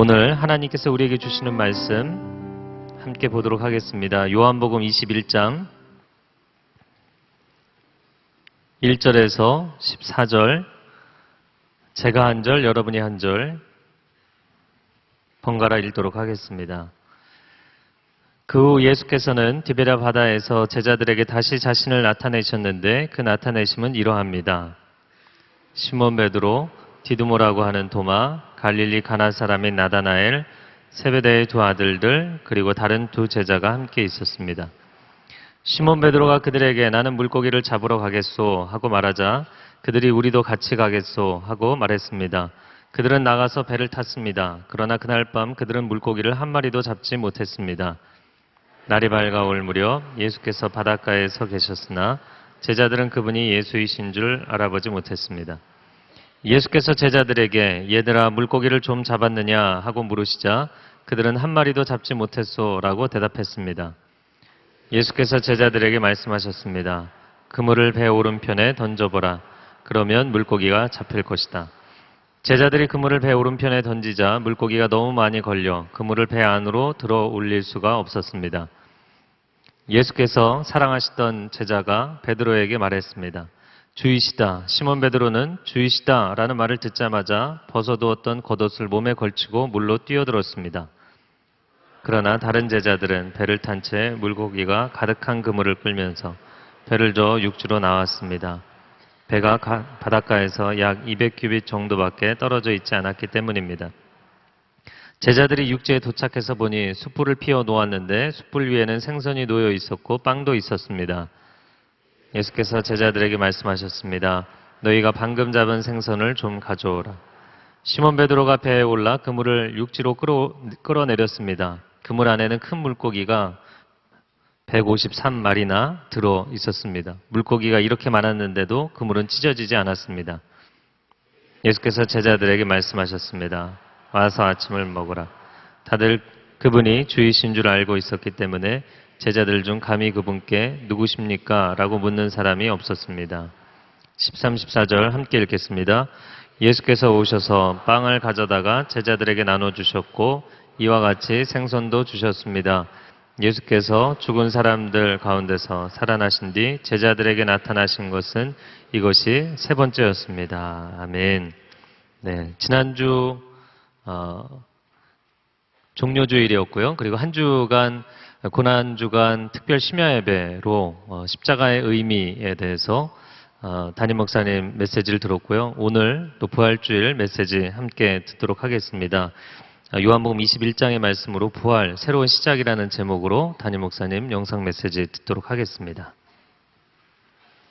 오늘 하나님께서 우리에게 주시는 말씀 함께 보도록 하겠습니다. 요한복음 21장 1절에서 14절, 제가 한 절, 여러분이 한 절 번갈아 읽도록 하겠습니다. 그 후 예수께서는 디베랴 바다에서 제자들에게 다시 자신을 나타내셨는데 그 나타내심은 이러합니다. 시몬 베드로, 디두모라고 하는 도마, 갈릴리 가나 사람인 나다나엘, 세베대의 두 아들들, 그리고 다른 두 제자가 함께 있었습니다. 시몬 베드로가 그들에게 나는 물고기를 잡으러 가겠소 하고 말하자 그들이 우리도 같이 가겠소 하고 말했습니다. 그들은 나가서 배를 탔습니다. 그러나 그날 밤 그들은 물고기를 한 마리도 잡지 못했습니다. 날이 밝아올 무렵 예수께서 바닷가에 서 계셨으나 제자들은 그분이 예수이신 줄 알아보지 못했습니다. 예수께서 제자들에게 얘들아 물고기를 좀 잡았느냐 하고 물으시자 그들은 한 마리도 잡지 못했소라고 대답했습니다. 예수께서 제자들에게 말씀하셨습니다. 그물을 배 오른편에 던져보라. 그러면 물고기가 잡힐 것이다. 제자들이 그물을 배 오른편에 던지자 물고기가 너무 많이 걸려 그물을 배 안으로 들어 올릴 수가 없었습니다. 예수께서 사랑하시던 제자가 베드로에게 말했습니다. 주이시다. 시몬 베드로는 주이시다 라는 말을 듣자마자 벗어두었던 겉옷을 몸에 걸치고 물로 뛰어들었습니다. 그러나 다른 제자들은 배를 탄 채 물고기가 가득한 그물을 끌면서 배를 저어 육지로 나왔습니다. 배가 바닷가에서 약 200규빗 정도밖에 떨어져 있지 않았기 때문입니다. 제자들이 육지에 도착해서 보니 숯불을 피워 놓았는데 숯불 위에는 생선이 놓여 있었고 빵도 있었습니다. 예수께서 제자들에게 말씀하셨습니다. 너희가 방금 잡은 생선을 좀 가져오라. 시몬 베드로가 배에 올라 그물을 육지로 끌어내렸습니다. 그물 안에는 큰 물고기가 153마리나 들어 있었습니다. 물고기가 이렇게 많았는데도 그물은 찢어지지 않았습니다. 예수께서 제자들에게 말씀하셨습니다. 와서 아침을 먹으라. 다들 그분이 주이신 줄 알고 있었기 때문에 제자들 중 감히 그분께 누구십니까? 라고 묻는 사람이 없었습니다. 13, 14절 함께 읽겠습니다. 예수께서 오셔서 빵을 가져다가 제자들에게 나눠주셨고 이와 같이 생선도 주셨습니다. 예수께서 죽은 사람들 가운데서 살아나신 뒤 제자들에게 나타나신 것은 이것이 세 번째였습니다. 아멘. 네, 지난주 종료주일이었고요. 그리고 한 주간 고난주간 특별 심야 예배로 십자가의 의미에 대해서 담임 목사님 메시지를 들었고요. 오늘 또 부활주일 메시지 함께 듣도록 하겠습니다. 요한복음 21장의 말씀으로 부활, 새로운 시작이라는 제목으로 담임 목사님 영상 메시지 듣도록 하겠습니다.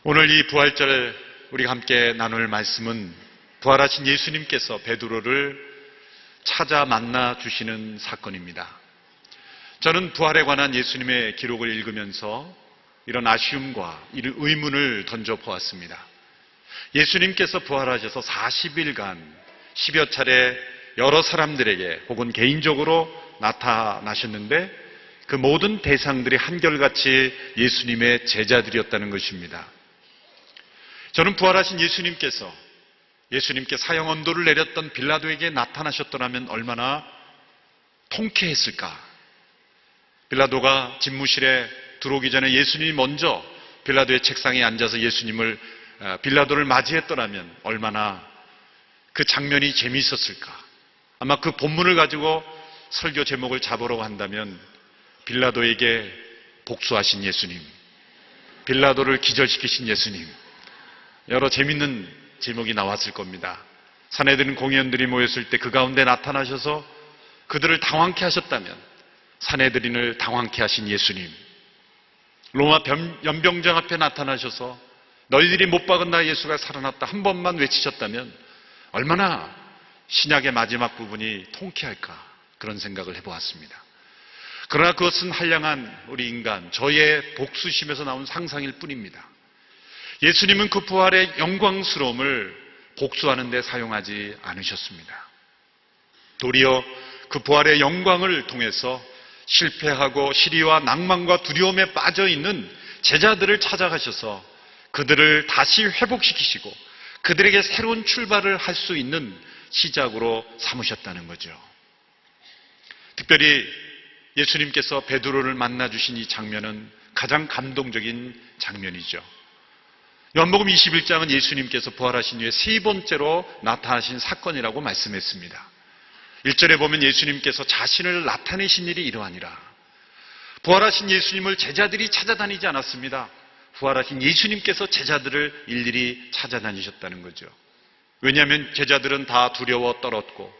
오늘 이 부활절 우리가 함께 나눌 말씀은 부활하신 예수님께서 베드로를 찾아 만나 주시는 사건입니다. 저는 부활에 관한 예수님의 기록을 읽으면서 이런 아쉬움과 이런 의문을 던져보았습니다. 예수님께서 부활하셔서 40일간 10여 차례 여러 사람들에게 혹은 개인적으로 나타나셨는데 그 모든 대상들이 한결같이 예수님의 제자들이었다는 것입니다. 저는 부활하신 예수님께 사형 언도를 내렸던 빌라도에게 나타나셨더라면 얼마나 통쾌했을까. 빌라도가 집무실에 들어오기 전에 예수님이 먼저 빌라도의 책상에 앉아서 빌라도를 맞이했더라면 얼마나 그 장면이 재미있었을까. 아마 그 본문을 가지고 설교 제목을 잡으려고 한다면 빌라도에게 복수하신 예수님, 빌라도를 기절시키신 예수님, 여러 재밌는 제목이 나왔을 겁니다. 산헤드린 공의원들이 모였을 때 그 가운데 나타나셔서 그들을 당황케 하셨다면 산헤드린을 당황케 하신 예수님, 로마 연병장 앞에 나타나셔서 너희들이 못 박은 나 예수가 살아났다 한 번만 외치셨다면 얼마나 신약의 마지막 부분이 통쾌할까 그런 생각을 해보았습니다. 그러나 그것은 한량한 우리 인간, 저의 복수심에서 나온 상상일 뿐입니다. 예수님은 그 부활의 영광스러움을 복수하는 데 사용하지 않으셨습니다. 도리어 그 부활의 영광을 통해서 실패하고 시리와 낭만과 두려움에 빠져있는 제자들을 찾아가셔서 그들을 다시 회복시키시고 그들에게 새로운 출발을 할 수 있는 시작으로 삼으셨다는 거죠. 특별히 예수님께서 베드로를 만나주신 이 장면은 가장 감동적인 장면이죠. 요한복음 21장은 예수님께서 부활하신 후에 세 번째로 나타나신 사건이라고 말씀했습니다. 1절에 보면 예수님께서 자신을 나타내신 일이 이러하니라. 부활하신 예수님을 제자들이 찾아다니지 않았습니다. 부활하신 예수님께서 제자들을 일일이 찾아다니셨다는 거죠. 왜냐하면 제자들은 다 두려워 떨었고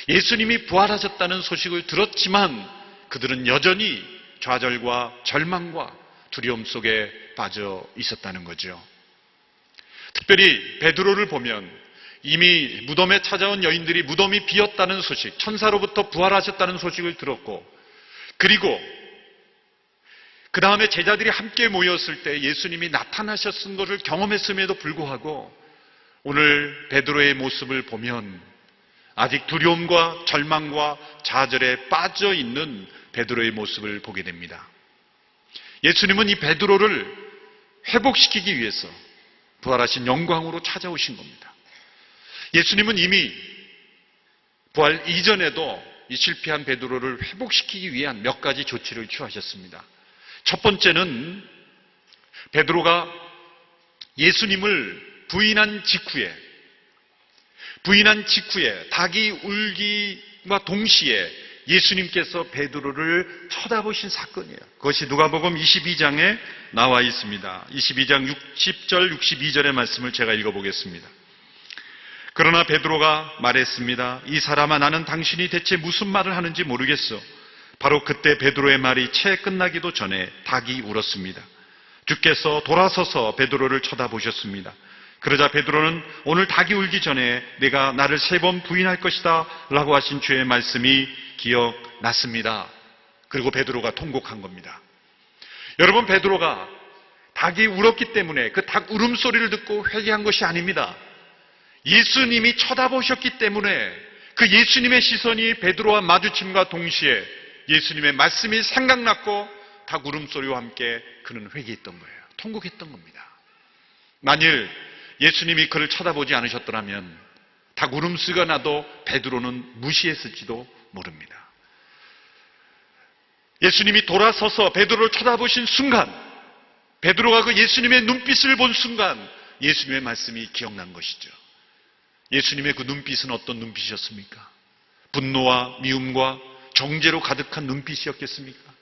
예수님이 부활하셨다는 소식을 들었지만 그들은 여전히 좌절과 절망과 두려움 속에 빠져 있었다는 거죠. 특별히 베드로를 보면 이미 무덤에 찾아온 여인들이 무덤이 비었다는 소식, 천사로부터 부활하셨다는 소식을 들었고, 그리고 그 다음에 제자들이 함께 모였을 때 예수님이 나타나셨은 것을 경험했음에도 불구하고 오늘 베드로의 모습을 보면 아직 두려움과 절망과 좌절에 빠져 있는 베드로의 모습을 보게 됩니다. 예수님은 이 베드로를 회복시키기 위해서 부활하신 영광으로 찾아오신 겁니다. 예수님은 이미 부활 이전에도 이 실패한 베드로를 회복시키기 위한 몇 가지 조치를 취하셨습니다. 첫 번째는 베드로가 예수님을 부인한 직후에 닭이 울기와 동시에 예수님께서 베드로를 쳐다보신 사건이에요. 그것이 누가복음 22장에 나와 있습니다. 22장 60절 62절의 말씀을 제가 읽어보겠습니다. 그러나 베드로가 말했습니다. 이 사람아, 나는 당신이 대체 무슨 말을 하는지 모르겠어. 바로 그때 베드로의 말이 채 끝나기도 전에 닭이 울었습니다. 주께서 돌아서서 베드로를 쳐다보셨습니다. 그러자 베드로는 오늘 닭이 울기 전에 내가 나를 3번 부인할 것이다 라고 하신 주의 말씀이 기억났습니다. 그리고 베드로가 통곡한 겁니다. 여러분, 베드로가 닭이 울었기 때문에 그 닭 울음소리를 듣고 회개한 것이 아닙니다. 예수님이 쳐다보셨기 때문에 그 예수님의 시선이 베드로와 마주침과 동시에 예수님의 말씀이 생각났고 닭 울음소리와 함께 그는 회개했던 거예요. 통곡했던 겁니다. 만일 예수님이 그를 쳐다보지 않으셨더라면 닭 울음소리가 나도 베드로는 무시했을지도 모릅니다. 예수님이 돌아서서 베드로를 쳐다보신 순간, 베드로가 그 예수님의 눈빛을 본 순간 예수님의 말씀이 기억난 것이죠. 예수님의 그 눈빛은 어떤 눈빛이었습니까? 분노와 미움과 정죄로 가득한 눈빛이었겠습니까?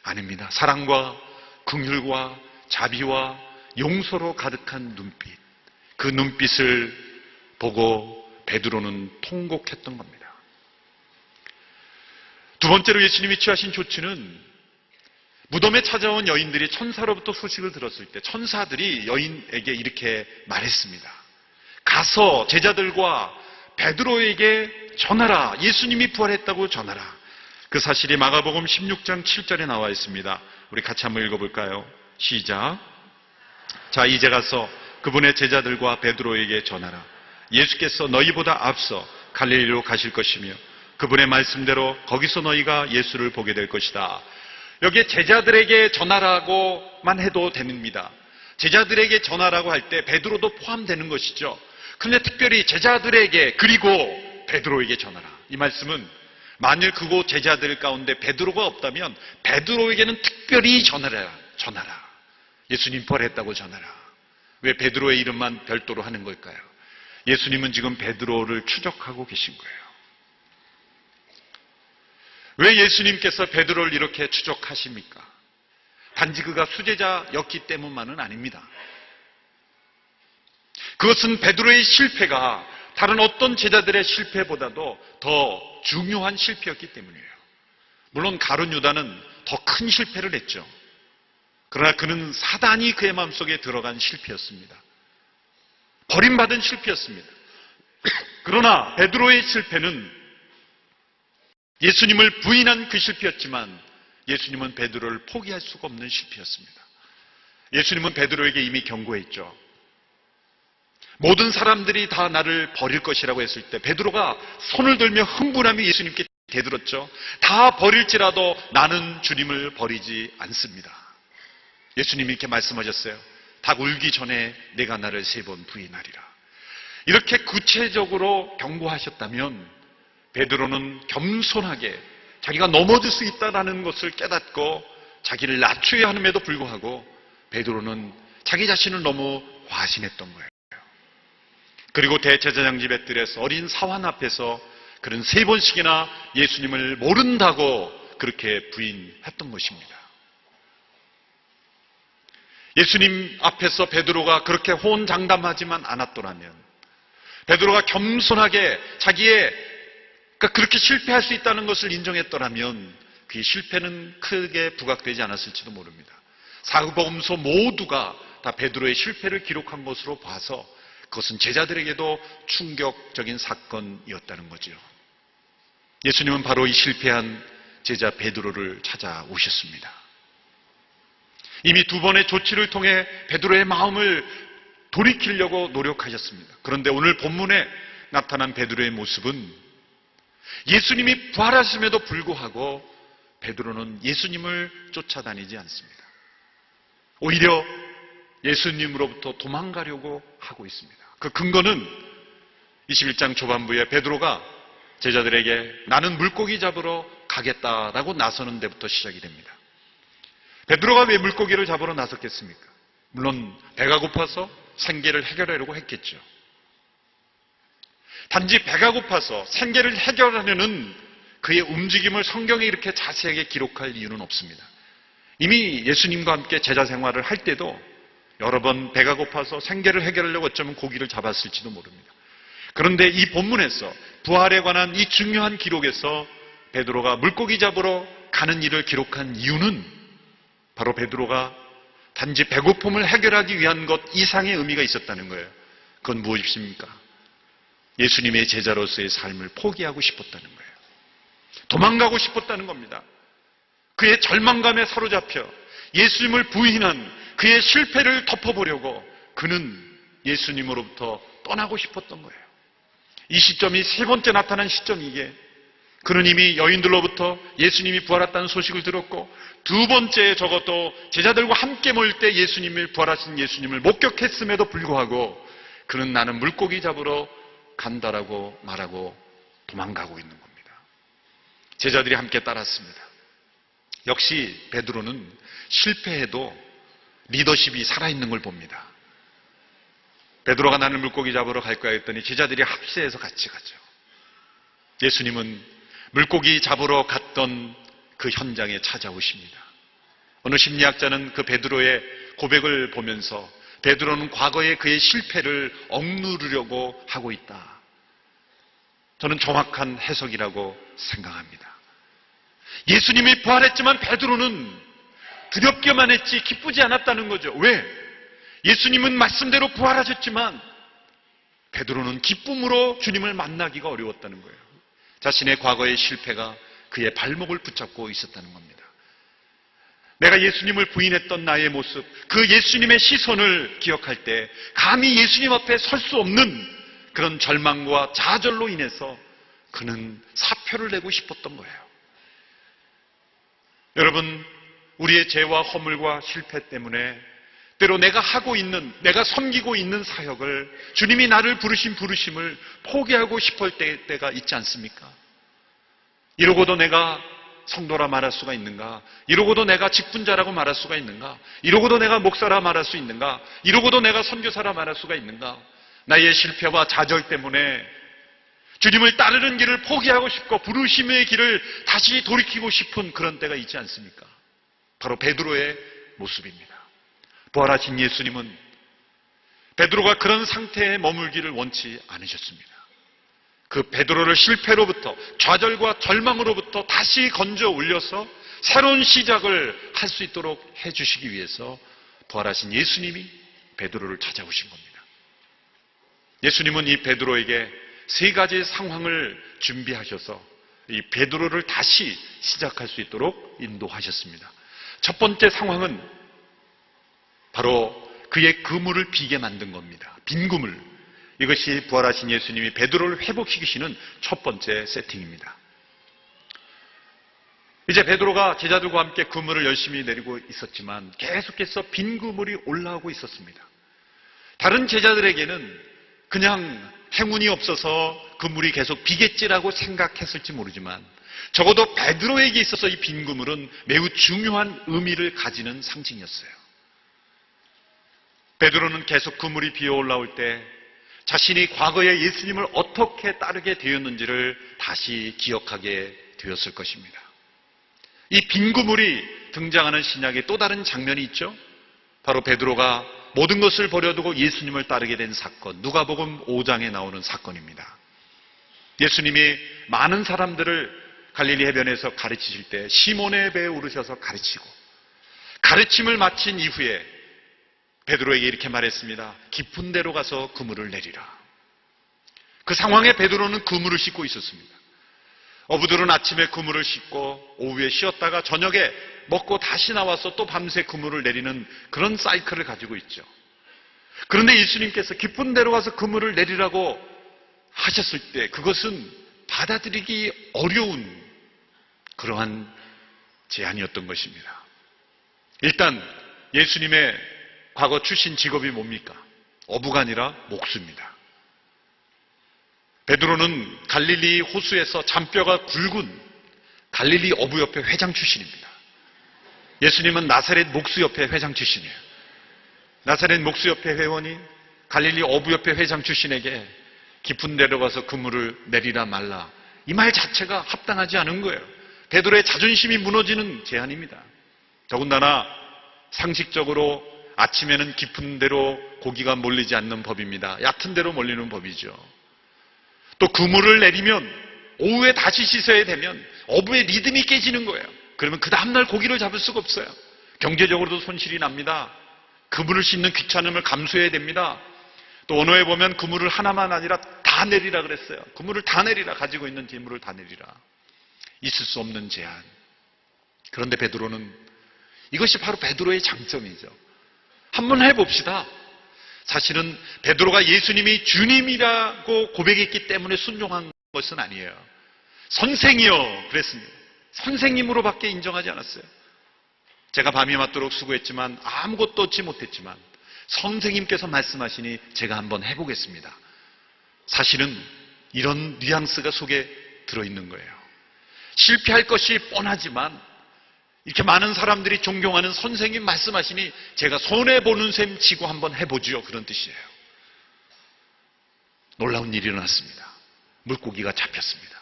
아닙니다. 사랑과 긍휼과 자비와 용서로 가득한 눈빛. 그 눈빛을 보고 베드로는 통곡했던 겁니다. 두 번째로 예수님이 취하신 조치는 무덤에 찾아온 여인들이 천사로부터 소식을 들었을 때 천사들이 여인에게 이렇게 말했습니다. 가서 제자들과 베드로에게 전하라. 예수님이 부활했다고 전하라. 그 사실이 마가복음 16장 7절에 나와 있습니다. 우리 같이 한번 읽어볼까요? 시작. 자, 이제 가서 그분의 제자들과 베드로에게 전하라. 예수께서 너희보다 앞서 갈릴리로 가실 것이며 그분의 말씀대로 거기서 너희가 예수를 보게 될 것이다. 여기에 제자들에게 전하라고만 해도 됩니다. 제자들에게 전하라고 할 때 베드로도 포함되는 것이죠. 그런데 특별히 제자들에게 그리고 베드로에게 전하라. 이 말씀은 만일 그곳 제자들 가운데 베드로가 없다면 베드로에게는 특별히 전하라. 예수님 부활했다고 전하라. 왜 베드로의 이름만 별도로 하는 걸까요? 예수님은 지금 베드로를 추적하고 계신 거예요. 왜 예수님께서 베드로를 이렇게 추적하십니까? 단지 그가 수제자였기 때문만은 아닙니다. 그것은 베드로의 실패가 다른 어떤 제자들의 실패보다도 더 중요한 실패였기 때문이에요. 물론 가룟 유다는 더 큰 실패를 했죠. 그러나 그는 사단이 그의 마음속에 들어간 실패였습니다. 버림받은 실패였습니다. 그러나 베드로의 실패는 예수님을 부인한 그 실패였지만 예수님은 베드로를 포기할 수가 없는 실패였습니다. 예수님은 베드로에게 이미 경고했죠. 모든 사람들이 다 나를 버릴 것이라고 했을 때 베드로가 손을 들며 흥분하며 예수님께 대들었죠. 다 버릴지라도 나는 주님을 버리지 않습니다. 예수님이 이렇게 말씀하셨어요. 닭 울기 전에 내가 나를 3번 부인하리라. 이렇게 구체적으로 경고하셨다면 베드로는 겸손하게 자기가 넘어질 수 있다는 것을 깨닫고 자기를 낮춰야 함에도 불구하고 베드로는 자기 자신을 너무 과신했던 거예요. 그리고 대제사장 집에 들에서 어린 사환 앞에서 그는 3번씩이나 예수님을 모른다고 그렇게 부인했던 것입니다. 예수님 앞에서 베드로가 그렇게 호언장담하지만 않았더라면, 베드로가 겸손하게 그렇게 실패할 수 있다는 것을 인정했더라면 그의 실패는 크게 부각되지 않았을지도 모릅니다. 사복음서 모두가 다 베드로의 실패를 기록한 것으로 봐서 그것은 제자들에게도 충격적인 사건이었다는 거죠. 예수님은 바로 이 실패한 제자 베드로를 찾아오셨습니다. 이미 2번의 조치를 통해 베드로의 마음을 돌이키려고 노력하셨습니다. 그런데 오늘 본문에 나타난 베드로의 모습은 예수님이 부활하심에도 불구하고 베드로는 예수님을 쫓아다니지 않습니다. 오히려 예수님으로부터 도망가려고 하고 있습니다. 그 근거는 21장 초반부에 베드로가 제자들에게 나는 물고기 잡으러 가겠다라고 나서는 데부터 시작이 됩니다. 베드로가 왜 물고기를 잡으러 나섰겠습니까? 물론 배가 고파서 생계를 해결하려고 했겠죠. 단지 배가 고파서 생계를 해결하려는 그의 움직임을 성경에 이렇게 자세하게 기록할 이유는 없습니다. 이미 예수님과 함께 제자 생활을 할 때도 여러 번 배가 고파서 생계를 해결하려고 어쩌면 고기를 잡았을지도 모릅니다. 그런데 이 본문에서 부활에 관한 이 중요한 기록에서 베드로가 물고기 잡으러 가는 일을 기록한 이유는 바로 베드로가 단지 배고픔을 해결하기 위한 것 이상의 의미가 있었다는 거예요. 그건 무엇입니까? 예수님의 제자로서의 삶을 포기하고 싶었다는 거예요. 도망가고 싶었다는 겁니다. 그의 절망감에 사로잡혀 예수님을 부인한 그의 실패를 덮어보려고 그는 예수님으로부터 떠나고 싶었던 거예요. 이 시점이 3번째 나타난 시점이기에 그는 이미 여인들로부터 예수님이 부활했다는 소식을 들었고 2번째 적어도 제자들과 함께 모일 때 예수님을 부활하신 예수님을 목격했음에도 불구하고 그는 나는 물고기 잡으러 간다라고 말하고 도망가고 있는 겁니다. 제자들이 함께 따랐습니다. 역시 베드로는 실패해도 리더십이 살아있는 걸 봅니다. 베드로가 나는 물고기 잡으러 갈 거야 했더니 제자들이 합세해서 같이 가죠. 예수님은 물고기 잡으러 갔던 그 현장에 찾아오십니다. 어느 심리학자는 그 베드로의 고백을 보면서 베드로는 과거의 그의 실패를 억누르려고 하고 있다. 저는 정확한 해석이라고 생각합니다. 예수님이 부활했지만 베드로는 두렵게만 했지 기쁘지 않았다는 거죠. 왜? 예수님은 말씀대로 부활하셨지만 베드로는 기쁨으로 주님을 만나기가 어려웠다는 거예요. 자신의 과거의 실패가 그의 발목을 붙잡고 있었다는 겁니다. 내가 예수님을 부인했던 나의 모습, 그 예수님의 시선을 기억할 때 감히 예수님 앞에 설 수 없는 그런 절망과 좌절로 인해서 그는 사표를 내고 싶었던 거예요. 여러분, 우리의 죄와 허물과 실패 때문에 때로 내가 하고 있는, 내가 섬기고 있는 사역을 주님이 나를 부르신 부르심을 포기하고 싶을 때가 있지 않습니까? 이러고도 내가 성도라 말할 수가 있는가? 이러고도 내가 직분자라고 말할 수가 있는가? 이러고도 내가 목사라 말할 수 있는가? 이러고도 내가 선교사라 말할 수가 있는가? 나의 실패와 좌절 때문에 주님을 따르는 길을 포기하고 싶고 부르심의 길을 다시 돌이키고 싶은 그런 때가 있지 않습니까? 바로 베드로의 모습입니다. 부활하신 예수님은 베드로가 그런 상태에 머물기를 원치 않으셨습니다. 그 베드로를 실패로부터, 좌절과 절망으로부터 다시 건져 올려서 새로운 시작을 할 수 있도록 해주시기 위해서 부활하신 예수님이 베드로를 찾아오신 겁니다. 예수님은 이 베드로에게 3가지 상황을 준비하셔서 이 베드로를 다시 시작할 수 있도록 인도하셨습니다. 첫 번째 상황은 바로 그의 그물을 비게 만든 겁니다. 빈 그물. 이것이 부활하신 예수님이 베드로를 회복시키시는 첫 번째 세팅입니다. 이제 베드로가 제자들과 함께 그물을 열심히 내리고 있었지만 계속해서 빈 그물이 올라오고 있었습니다. 다른 제자들에게는 그냥 행운이 없어서 그물이 계속 비겠지라고 생각했을지 모르지만 적어도 베드로에게 있어서 이 빈 그물은 매우 중요한 의미를 가지는 상징이었어요. 베드로는 계속 그물이 비어 올라올 때 자신이 과거에 예수님을 어떻게 따르게 되었는지를 다시 기억하게 되었을 것입니다. 이 빈 그물이 등장하는 신약의 또 다른 장면이 있죠. 바로 베드로가 모든 것을 버려두고 예수님을 따르게 된 사건, 누가복음 5장에 나오는 사건입니다. 예수님이 많은 사람들을 갈릴리 해변에서 가르치실 때 시몬의 배에 오르셔서 가르치고 가르침을 마친 이후에 베드로에게 이렇게 말했습니다. 깊은 데로 가서 그물을 내리라. 그 상황에 베드로는 그물을 싣고 있었습니다. 어부들은 아침에 그물을 싣고 오후에 쉬었다가 저녁에 먹고 다시 나와서 또 밤새 그물을 내리는 그런 사이클을 가지고 있죠. 그런데 예수님께서 깊은 데로 가서 그물을 내리라고 하셨을 때 그것은 받아들이기 어려운 그러한 제안이었던 것입니다. 일단 예수님의 과거 출신 직업이 뭡니까? 어부가 아니라 목수입니다. 베드로는 갈릴리 호수에서 잔뼈가 굵은 갈릴리 어부협회 회장 출신입니다. 예수님은 나사렛 목수협회 회장 출신이에요. 나사렛 목수협회 회원이 갈릴리 어부협회 회장 출신에게 깊은 데로 가서 그물을 내리라 말라. 이 말 자체가 합당하지 않은 거예요. 베드로의 자존심이 무너지는 제안입니다. 더군다나 상식적으로 아침에는 깊은 데로 고기가 몰리지 않는 법입니다. 얕은 데로 몰리는 법이죠. 또 그물을 내리면 오후에 다시 씻어야 되면 어부의 리듬이 깨지는 거예요. 그러면 그 다음날 고기를 잡을 수가 없어요. 경제적으로도 손실이 납니다. 그물을 씻는 귀찮음을 감수해야 됩니다. 또 언어에 보면 그물을 하나만 아니라 다 내리라 그랬어요. 그물을 다 내리라. 가지고 있는 재물을 다 내리라. 있을 수 없는 제한. 그런데 베드로는 이것이 바로 베드로의 장점이죠. 한번 해봅시다. 사실은 베드로가 예수님이 주님이라고 고백했기 때문에 순종한 것은 아니에요. 선생이요 그랬습니다. 선생님으로밖에 인정하지 않았어요. 제가 밤이 맞도록 수고했지만 아무것도 얻지 못했지만 선생님께서 말씀하시니 제가 한번 해보겠습니다. 사실은 이런 뉘앙스가 속에 들어있는 거예요. 실패할 것이 뻔하지만 이렇게 많은 사람들이 존경하는 선생님 말씀하시니 제가 손해보는 셈 치고 한번 해보죠. 그런 뜻이에요. 놀라운 일이 일어났습니다. 물고기가 잡혔습니다.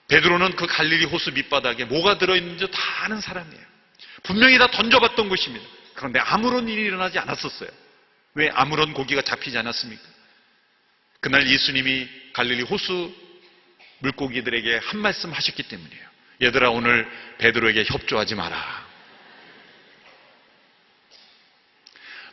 베드로는 그 갈릴리 호수 밑바닥에 뭐가 들어있는지 다 아는 사람이에요. 분명히 다 던져봤던 곳입니다. 그런데 아무런 일이 일어나지 않았었어요. 왜 아무런 고기가 잡히지 않았습니까? 그날 예수님이 갈릴리 호수 물고기들에게 한 말씀 하셨기 때문이에요. 얘들아 오늘 베드로에게 협조하지 마라.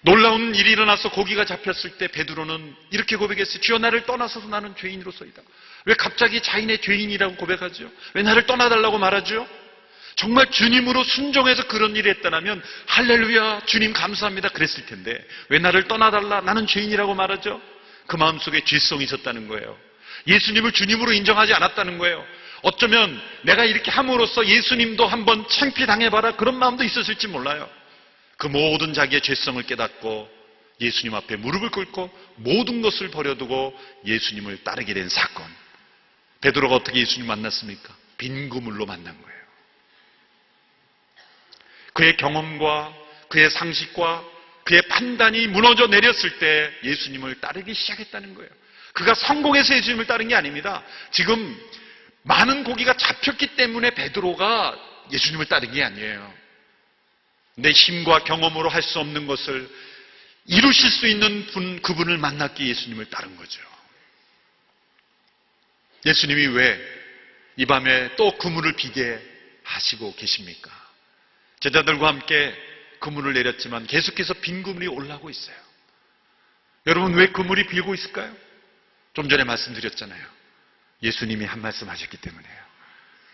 놀라운 일이 일어나서 고기가 잡혔을 때 베드로는 이렇게 고백했어요. 주여 나를 떠나서서 나는 죄인으로서이다. 왜 갑자기 자인의 죄인이라고 고백하죠? 왜 나를 떠나달라고 말하죠? 정말 주님으로 순종해서 그런 일을 했다면 할렐루야 주님 감사합니다 그랬을 텐데 왜 나를 떠나달라 나는 죄인이라고 말하죠? 그 마음속에 죄성이 있었다는 거예요. 예수님을 주님으로 인정하지 않았다는 거예요. 어쩌면 내가 이렇게 함으로써 예수님도 한번 창피당해봐라 그런 마음도 있었을지 몰라요. 그 모든 자기의 죄성을 깨닫고 예수님 앞에 무릎을 꿇고 모든 것을 버려두고 예수님을 따르게 된 사건. 베드로가 어떻게 예수님 만났습니까? 빈 그물로 만난 거예요. 그의 경험과 그의 상식과 그의 판단이 무너져 내렸을 때 예수님을 따르기 시작했다는 거예요. 그가 성공해서 예수님을 따른 게 아닙니다. 지금 많은 고기가 잡혔기 때문에 베드로가 예수님을 따른 게 아니에요. 내 힘과 경험으로 할 수 없는 것을 이루실 수 있는 분, 그분을 만났기에 예수님을 따른 거죠. 예수님이 왜 이 밤에 또 그물을 비게 하시고 계십니까? 제자들과 함께 그물을 내렸지만 계속해서 빈 그물이 올라오고 있어요. 여러분 왜 그물이 비고 있을까요? 좀 전에 말씀드렸잖아요. 예수님이 한 말씀 하셨기 때문이에요.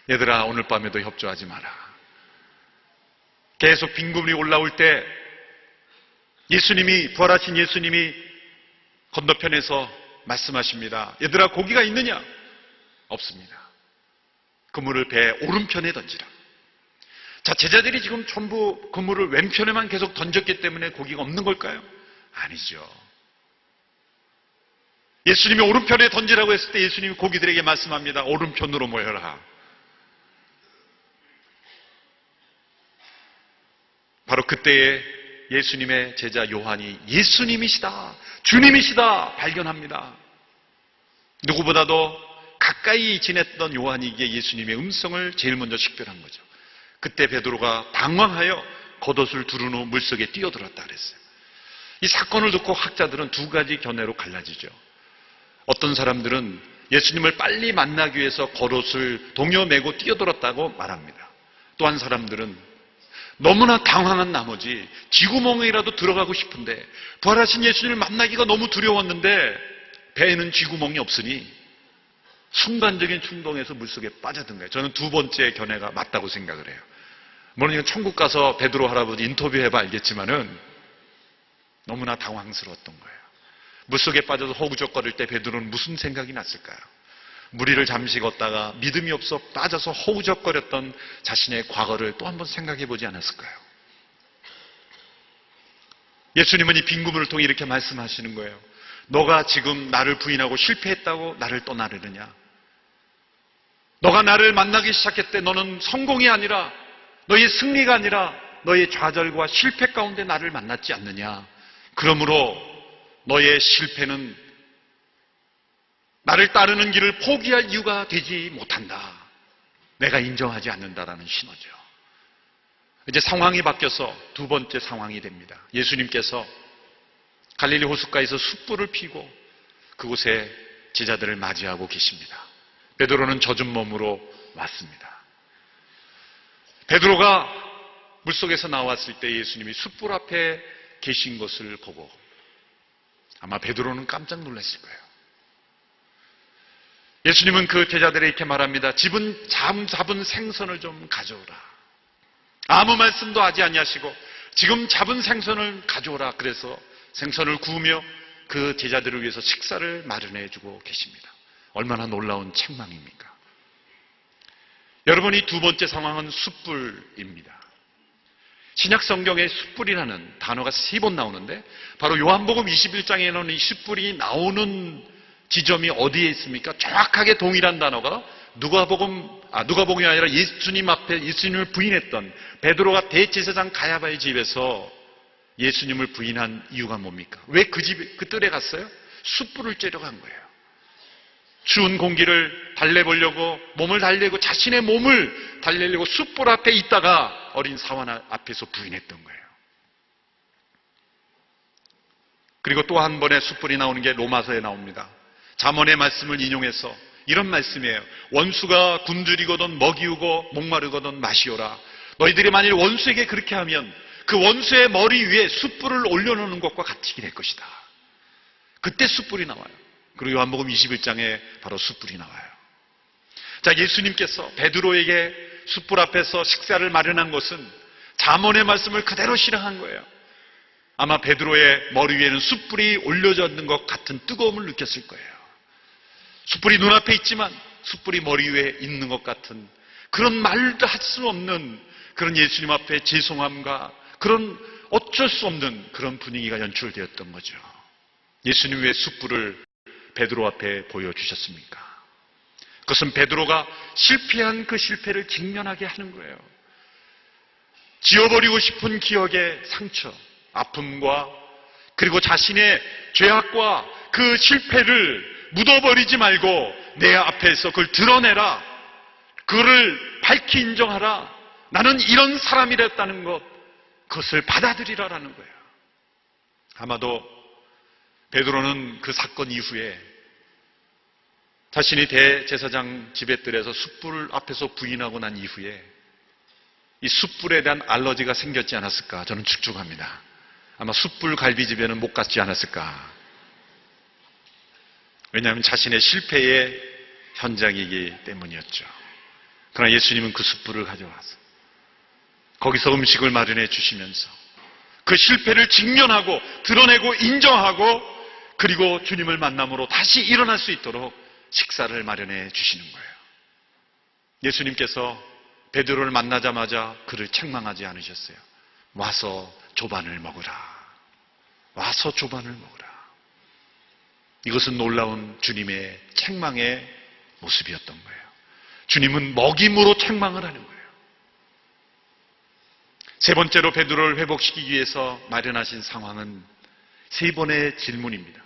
얘들아 오늘 밤에도 협조하지 마라. 계속 빈 그물이 올라올 때 예수님이 부활하신 예수님이 건너편에서 말씀하십니다. 얘들아 고기가 있느냐? 없습니다. 그물을 배 오른편에 던지라. 자, 제자들이 지금 전부 그물을 왼편에만 계속 던졌기 때문에 고기가 없는 걸까요? 아니죠. 예수님이 오른편에 던지라고 했을 때 예수님이 고기들에게 말씀합니다. 오른편으로 모여라. 바로 그때에 예수님의 제자 요한이 예수님이시다, 주님이시다 발견합니다. 누구보다도 가까이 지냈던 요한이기에 예수님의 음성을 제일 먼저 식별한 거죠. 그때 베드로가 당황하여 겉옷을 두른 후 물속에 뛰어들었다 그랬어요. 이 사건을 듣고 학자들은 두 가지 견해로 갈라지죠. 어떤 사람들은 예수님을 빨리 만나기 위해서 겉옷을 동여매고 뛰어들었다고 말합니다. 또 한 사람들은 너무나 당황한 나머지 쥐구멍이라도 들어가고 싶은데 부활하신 예수님을 만나기가 너무 두려웠는데 배에는 쥐구멍이 없으니 순간적인 충동에서 물속에 빠져든 거예요. 저는 두 번째 견해가 맞다고 생각을 해요. 물론 이건 천국 가서 베드로 할아버지 인터뷰해봐 알겠지만은 너무나 당황스러웠던 거예요. 물속에 빠져서 허우적거릴 때 베드로는 무슨 생각이 났을까요? 무리를 잠시 걷다가 믿음이 없어 빠져서 허우적거렸던 자신의 과거를 또 한번 생각해 보지 않았을까요? 예수님은 이 빈구문을 통해 이렇게 말씀하시는 거예요. 너가 지금 나를 부인하고 실패했다고 나를 떠나려느냐? 너가 나를 만나기 시작했을 때 너는 성공이 아니라 너의 승리가 아니라 너의 좌절과 실패 가운데 나를 만났지 않느냐? 그러므로 너의 실패는 나를 따르는 길을 포기할 이유가 되지 못한다. 내가 인정하지 않는다라는 신호죠. 이제 상황이 바뀌어서 두 번째 상황이 됩니다. 예수님께서 갈릴리 호숫가에서 숯불을 피고 그곳에 제자들을 맞이하고 계십니다. 베드로는 젖은 몸으로 왔습니다. 베드로가 물속에서 나왔을 때 예수님이 숯불 앞에 계신 것을 보고 아마 베드로는 깜짝 놀랐을 거예요. 예수님은 그 제자들에게 이렇게 말합니다. 잡은 생선을 좀 가져오라. 아무 말씀도 하지 아니하시고 지금 잡은 생선을 가져오라. 그래서 생선을 구우며 그 제자들을 위해서 식사를 마련해 주고 계십니다. 얼마나 놀라운 책망입니까? 여러분, 이 두 번째 상황은 숯불입니다. 신약 성경에 숯불이라는 단어가 3번 나오는데 바로 요한복음 21장에는 이 숯불이 나오는 지점이 어디에 있습니까? 정확하게 동일한 단어가 누가복음이 아니라 예수님 앞에 예수님을 부인했던 베드로가 대제사장 가야바의 집에서 예수님을 부인한 이유가 뭡니까? 왜 그 뜰에 갔어요? 숯불을 쬐러 간 거예요. 추운 공기를 달래보려고 몸을 달래고 자신의 몸을 달래려고 숯불 앞에 있다가 어린 사원 앞에서 부인했던 거예요. 그리고 또 한 번의 숯불이 나오는 게 로마서에 나옵니다. 잠언의 말씀을 인용해서 이런 말씀이에요. 원수가 굶주리거든 먹이우고 목마르거든 마시오라. 너희들이 만일 원수에게 그렇게 하면 그 원수의 머리 위에 숯불을 올려놓는 것과 같이 될 것이다. 그때 숯불이 나와요. 그리고 요한복음 21장에 바로 숯불이 나와요. 자, 예수님께서 베드로에게 숯불 앞에서 식사를 마련한 것은 잠언의 말씀을 그대로 실행한 거예요. 아마 베드로의 머리 위에는 숯불이 올려져 있는 것 같은 뜨거움을 느꼈을 거예요. 숯불이 눈앞에 있지만 숯불이 머리 위에 있는 것 같은 그런 말도 할 수 없는 그런 예수님 앞에 죄송함과 그런 어쩔 수 없는 그런 분위기가 연출되었던 거죠. 예수님 왜 숯불을 베드로 앞에 보여주셨습니까? 그것은 베드로가 실패한 그 실패를 직면하게 하는 거예요. 지워버리고 싶은 기억의 상처, 아픔과 그리고 자신의 죄악과 그 실패를 묻어버리지 말고 내 앞에서 그걸 드러내라. 그거를 밝히 인정하라. 나는 이런 사람이랬다는 것, 그것을 받아들이라라는 거예요. 아마도 베드로는 그 사건 이후에 자신이 대제사장 지배들에서 숯불 앞에서 부인하고 난 이후에 이 숯불에 대한 알러지가 생겼지 않았을까 저는 추측합니다. 아마 숯불 갈비집에는 못 갔지 않았을까. 왜냐하면 자신의 실패의 현장이기 때문이었죠. 그러나 예수님은 그 숯불을 가져와서 거기서 음식을 마련해 주시면서 그 실패를 직면하고 드러내고 인정하고 그리고 주님을 만남으로 다시 일어날 수 있도록 식사를 마련해 주시는 거예요. 예수님께서 베드로를 만나자마자 그를 책망하지 않으셨어요. 와서 조반을 먹으라. 와서 조반을 먹으라. 이것은 놀라운 주님의 책망의 모습이었던 거예요. 주님은 먹임으로 책망을 하는 거예요. 세 번째로 베드로를 회복시키기 위해서 마련하신 상황은 세 번의 질문입니다.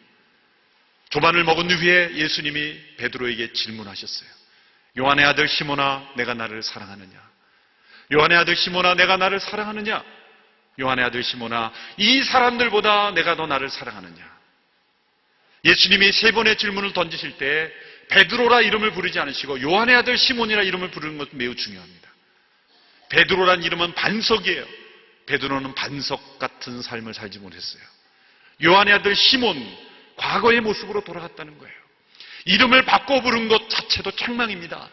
조반을 먹은 후에 예수님이 베드로에게 질문하셨어요. 요한의 아들 시몬아, 내가 나를 사랑하느냐? 요한의 아들 시몬아, 내가 나를 사랑하느냐? 요한의 아들 시몬아, 이 사람들보다 내가 더 나를 사랑하느냐? 예수님이 세 번의 질문을 던지실 때 베드로라 이름을 부르지 않으시고 요한의 아들 시몬이라 이름을 부르는 것은 매우 중요합니다. 베드로란 이름은 반석이에요. 베드로는 반석 같은 삶을 살지 못했어요. 요한의 아들 시몬, 과거의 모습으로 돌아갔다는 거예요. 이름을 바꿔 부른 것 자체도 책망입니다.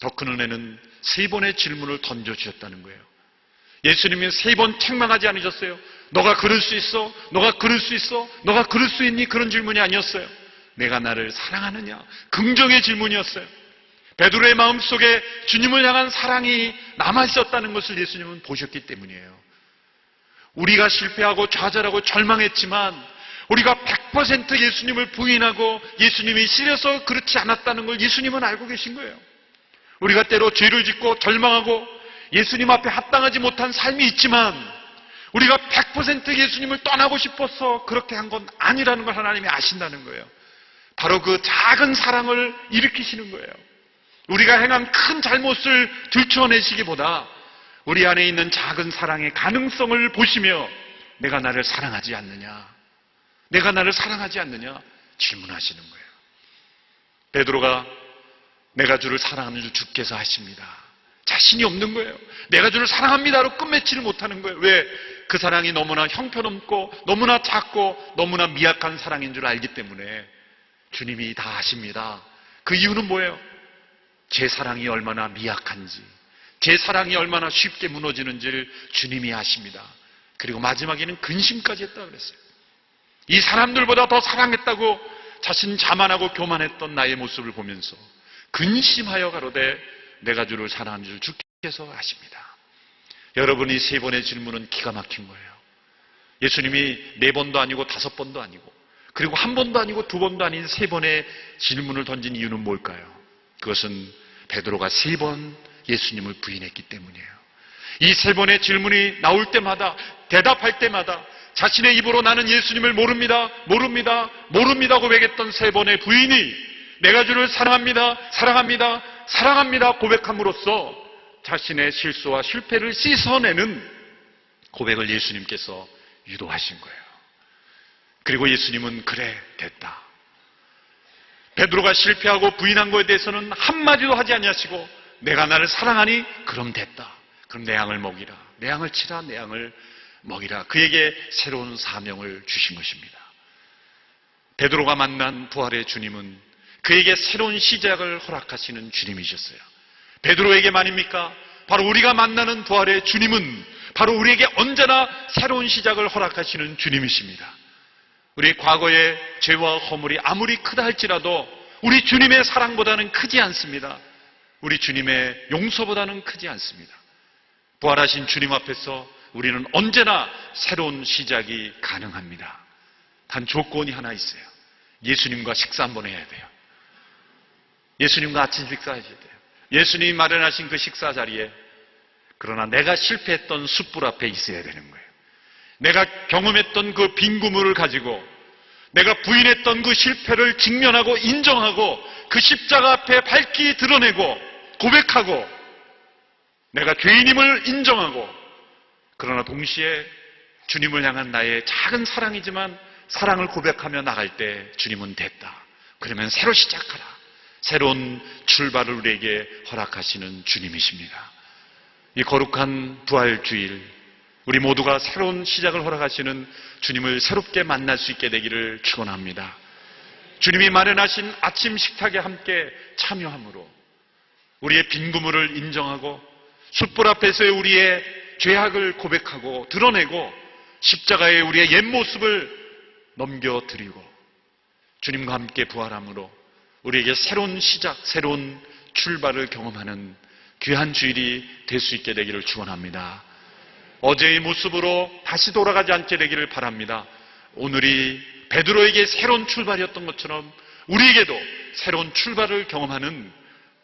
더 큰 은혜는 세 번의 질문을 던져주셨다는 거예요. 예수님이 세 번 책망하지 않으셨어요. 너가 그럴 수 있어? 너가 그럴 수 있어? 너가 그럴 수 있니? 그런 질문이 아니었어요. 내가 나를 사랑하느냐? 긍정의 질문이었어요. 베드로의 마음속에 주님을 향한 사랑이 남아있었다는 것을 예수님은 보셨기 때문이에요. 우리가 실패하고 좌절하고 절망했지만 우리가 100% 예수님을 부인하고 예수님이 싫어서 그렇지 않았다는 걸 예수님은 알고 계신 거예요. 우리가 때로 죄를 짓고 절망하고 예수님 앞에 합당하지 못한 삶이 있지만 우리가 100% 예수님을 떠나고 싶어서 그렇게 한 건 아니라는 걸 하나님이 아신다는 거예요. 바로 그 작은 사랑을 일으키시는 거예요. 우리가 행한 큰 잘못을 들춰내시기보다 우리 안에 있는 작은 사랑의 가능성을 보시며 내가 나를 사랑하지 않느냐? 내가 나를 사랑하지 않느냐? 질문하시는 거예요. 베드로가 내가 주를 사랑하는 줄 주께서 하십니다. 자신이 없는 거예요. 내가 주를 사랑합니다로 끝맺지를 못하는 거예요. 왜? 그 사랑이 너무나 형편없고 너무나 작고 너무나 미약한 사랑인 줄 알기 때문에 주님이 다 아십니다. 그 이유는 뭐예요? 제 사랑이 얼마나 미약한지, 제 사랑이 얼마나 쉽게 무너지는지를 주님이 아십니다. 그리고 마지막에는 근심까지 했다고 그랬어요. 이 사람들보다 더 사랑했다고 자신 자만하고 교만했던 나의 모습을 보면서 근심하여 가로되 내가 주를 사랑하는 줄 주께서 아십니다. 여러분이 세 번의 질문은 기가 막힌 거예요. 예수님이 4번도 아니고 5번도 아니고 그리고 1번도 아니고 2번도 아닌 3번의 질문을 던진 이유는 뭘까요? 그것은 베드로가 3번 예수님을 부인했기 때문이에요. 이 3번의 질문이 나올 때마다 대답할 때마다 자신의 입으로 나는 예수님을 모릅니다, 모릅니다, 모릅니다 고백했던 3번의 부인이 내가 주를 사랑합니다, 사랑합니다, 사랑합니다 고백함으로써 자신의 실수와 실패를 씻어내는 고백을 예수님께서 유도하신 거예요. 그리고 예수님은 그래 됐다. 베드로가 실패하고 부인한 것에 대해서는 한마디도 하지 아니하시고 내가 나를 사랑하니 그럼 됐다. 그럼 내 양을 먹이라. 내 양을 치라. 내 양을 먹이라. 그에게 새로운 사명을 주신 것입니다. 베드로가 만난 부활의 주님은 그에게 새로운 시작을 허락하시는 주님이셨어요. 베드로에게만입니까? 바로 우리가 만나는 부활의 주님은 바로 우리에게 언제나 새로운 시작을 허락하시는 주님이십니다. 우리 과거의 죄와 허물이 아무리 크다 할지라도 우리 주님의 사랑보다는 크지 않습니다. 우리 주님의 용서보다는 크지 않습니다. 부활하신 주님 앞에서 우리는 언제나 새로운 시작이 가능합니다. 단 조건이 하나 있어요. 예수님과 식사 한번 해야 돼요. 예수님과 아침 식사하셔야 돼요. 예수님이 마련하신 그 식사 자리에 그러나 내가 실패했던 숯불 앞에 있어야 되는 거예요. 내가 경험했던 그 빈 구물을 가지고 내가 부인했던 그 실패를 직면하고 인정하고 그 십자가 앞에 밝히 드러내고 고백하고 내가 죄인임을 인정하고 그러나 동시에 주님을 향한 나의 작은 사랑이지만 사랑을 고백하며 나갈 때 주님은 됐다. 그러면 새로 시작하라. 새로운 출발을 우리에게 허락하시는 주님이십니다. 이 거룩한 부활주일 우리 모두가 새로운 시작을 허락하시는 주님을 새롭게 만날 수 있게 되기를 축원합니다. 주님이 마련하신 아침 식탁에 함께 참여함으로 우리의 빈 구물을 인정하고 숯불 앞에서의 우리의 죄악을 고백하고 드러내고 십자가에 우리의 옛 모습을 넘겨드리고 주님과 함께 부활함으로 우리에게 새로운 시작, 새로운 출발을 경험하는 귀한 주일이 될 수 있게 되기를 축원합니다. 어제의 모습으로 다시 돌아가지 않게 되기를 바랍니다. 오늘이 베드로에게 새로운 출발이었던 것처럼 우리에게도 새로운 출발을 경험하는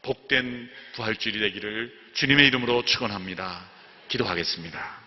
복된 부활주일이 되기를 주님의 이름으로 축원합니다. 기도하겠습니다.